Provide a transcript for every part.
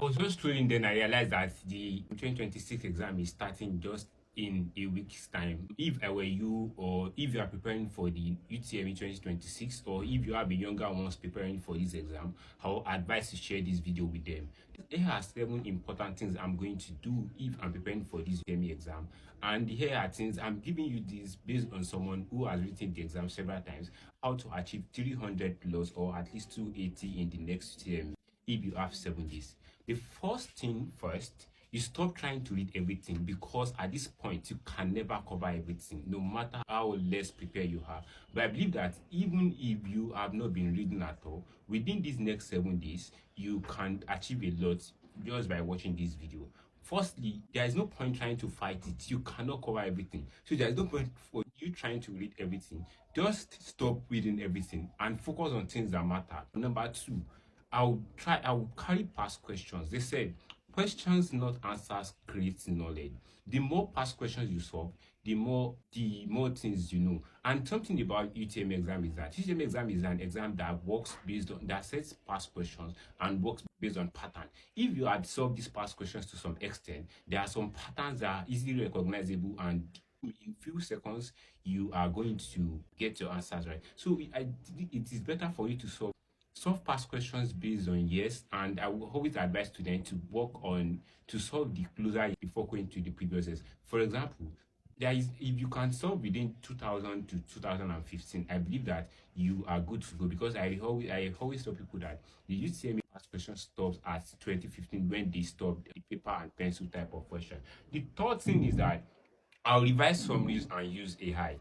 I was just scrolling, then I realized that the 2026 exam is starting just in a week's time. If I were you, or if you are preparing for the UTME 2026, or if you have a younger ones preparing for this exam, I would advise to share this video with them. Here are 7 important things I'm going to do if I'm preparing for this UTME exam. And here are things I'm giving you this based on someone who has written the exam several times, how to achieve 300 plus or at least 280 in the next UTME if you have 7 days. The first thing first, you stop trying to read everything, because at this point you can never cover everything, no matter how less prepared you are. But I believe that even if you have not been reading at all, within these next 7 days, you can achieve a lot just by watching this video. Firstly, there is no point trying to fight it. You cannot cover everything. So there is no point for you trying to read everything. Just stop reading everything and focus on things that matter. Number two, I will carry past questions. They said questions, not answers, create knowledge. The more past questions you solve, the more things you know. And something about UTM exam is that UTM exam is an exam that works based on that sets past questions and works based on pattern. If you had solved these past questions to some extent, there are some patterns that are easily recognizable, and in few seconds you are going to get your answers right. So it is better for you to solve past questions based on yes, and I will always advise students to work on to solve the closer before going to the previous years. For example, there is if you can solve within 2000 to 2015, I believe that you are good to go, because I always tell people that the UTME past question stops at 2015 when they stopped the paper and pencil type of question. The third thing is that I'll revise summaries and use AI.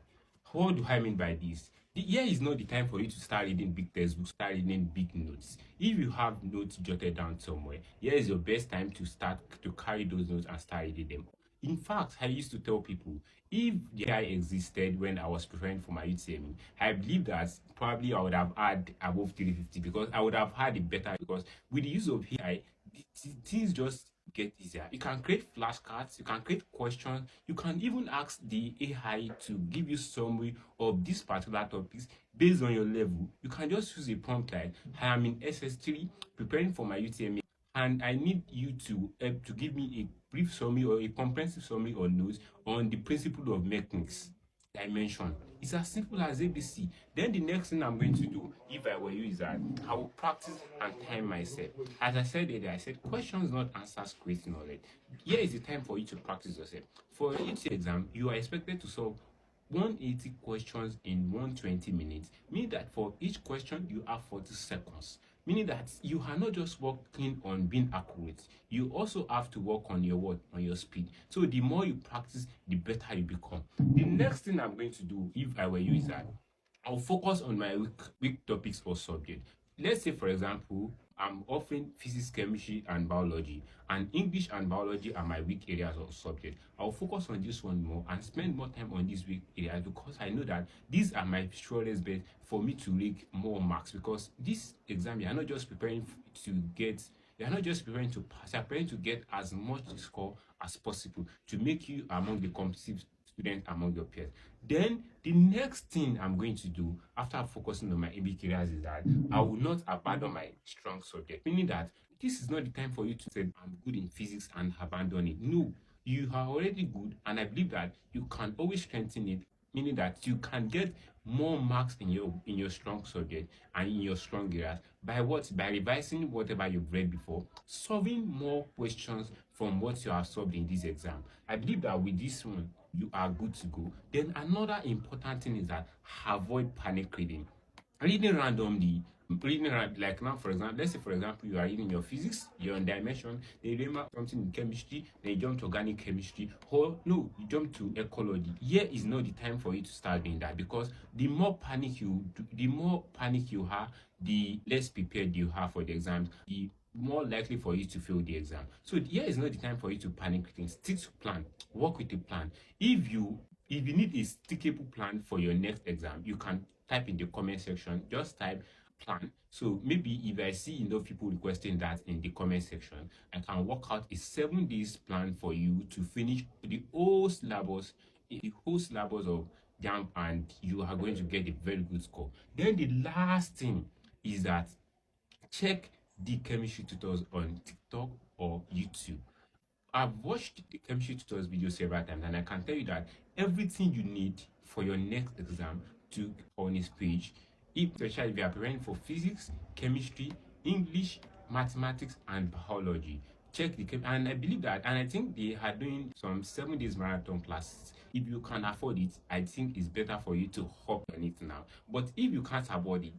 What do I mean by this? The year is not the time for you to start reading big textbooks, start reading big notes. If you have notes jotted down somewhere, here is your best time to start to carry those notes and start reading them. In fact, I used to tell people, if the AI existed when I was preparing for my UTME, I believe that probably I would have had above 350, because I would have had it better, because with the use of AI, things just get easier. You can create flashcards, you can create questions, you can even ask the AI to give you summary of these particular topics based on your level. You can just use a prompt like, I am in SS3 preparing for my UTME, and I need you to help to give me a brief summary or a comprehensive summary or notes on the principle of mechanics dimension. It's as simple as ABC. Then the next thing I'm going to do, if I were you, is that I will practice and time myself. As I said earlier, I said questions, not answers, create knowledge. Here is the time for you to practice yourself. For a UT exam, you are expected to solve 180 questions in 120 minutes, meaning that for each question you have 40 seconds. Meaning that you are not just working on being accurate, you also have to work on your what? On your speed. So the more you practice, the better you become. The next thing I'm going to do, if I were you, is that I'll focus on my weak topics or subject. Let's say, for example, I'm offering physics, chemistry, and biology, and English and biology are my weak areas of subject. I'll focus on this one more and spend more time on these weak areas, because I know that these are my surest bet for me to make more marks. Because this exam, you are not just preparing to get you are not just preparing to pass, you are preparing to get as much score as possible to make you among the competitive students among your peers. Then the next thing I'm going to do after focusing on my AB areas is that I will not abandon my strong subject. Meaning that this is not the time for you to say I'm good in physics and abandon it. No, you are already good, and I believe that you can always strengthen it. Meaning that you can get more marks in your strong subject and in your strong areas by what? By revising whatever you've read before, solving more questions from what you have solved in this exam. I believe that with this one, you are good to go. Then another important thing is that avoid panic reading. Reading randomly, like now, for example, let's say for example you are reading your physics, you're on dimension, then you remember something in chemistry, then you jump to organic chemistry, or no, you jump to ecology. Here is not the time for you to start doing that, because the more panic you have, the less prepared you are for the exams, the more likely for you to fail the exam. So here is not the time for you to panic things. Stick to plan, work with a plan. If you need a stickable plan for your next exam, you can type in the comment section. Just type plan. So maybe if I see enough people requesting that in the comment section, I can work out a 7 days plan for you to finish the whole syllabus of JAMB, and you are going to get a very good score. Then the last thing is that check the chemistry tutors on TikTok helps you. I've watched the chemistry tutors video several times, and I can tell you that everything you need for your next exam to on his page, especially if you are preparing for physics, chemistry, English, mathematics, and biology. Check the and I believe that, and I think they are doing some 7 days marathon classes. If you can afford it, I think it's better for you to hop on it now. But if you can't afford it,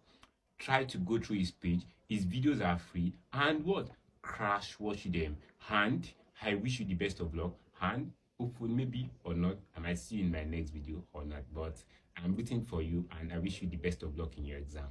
try to go through his page. His videos are free, and what, crash watch them. And I wish you the best of luck, and hopefully, maybe or not, I might see you in my next video or not, but I'm rooting for you and I wish you the best of luck in your exam.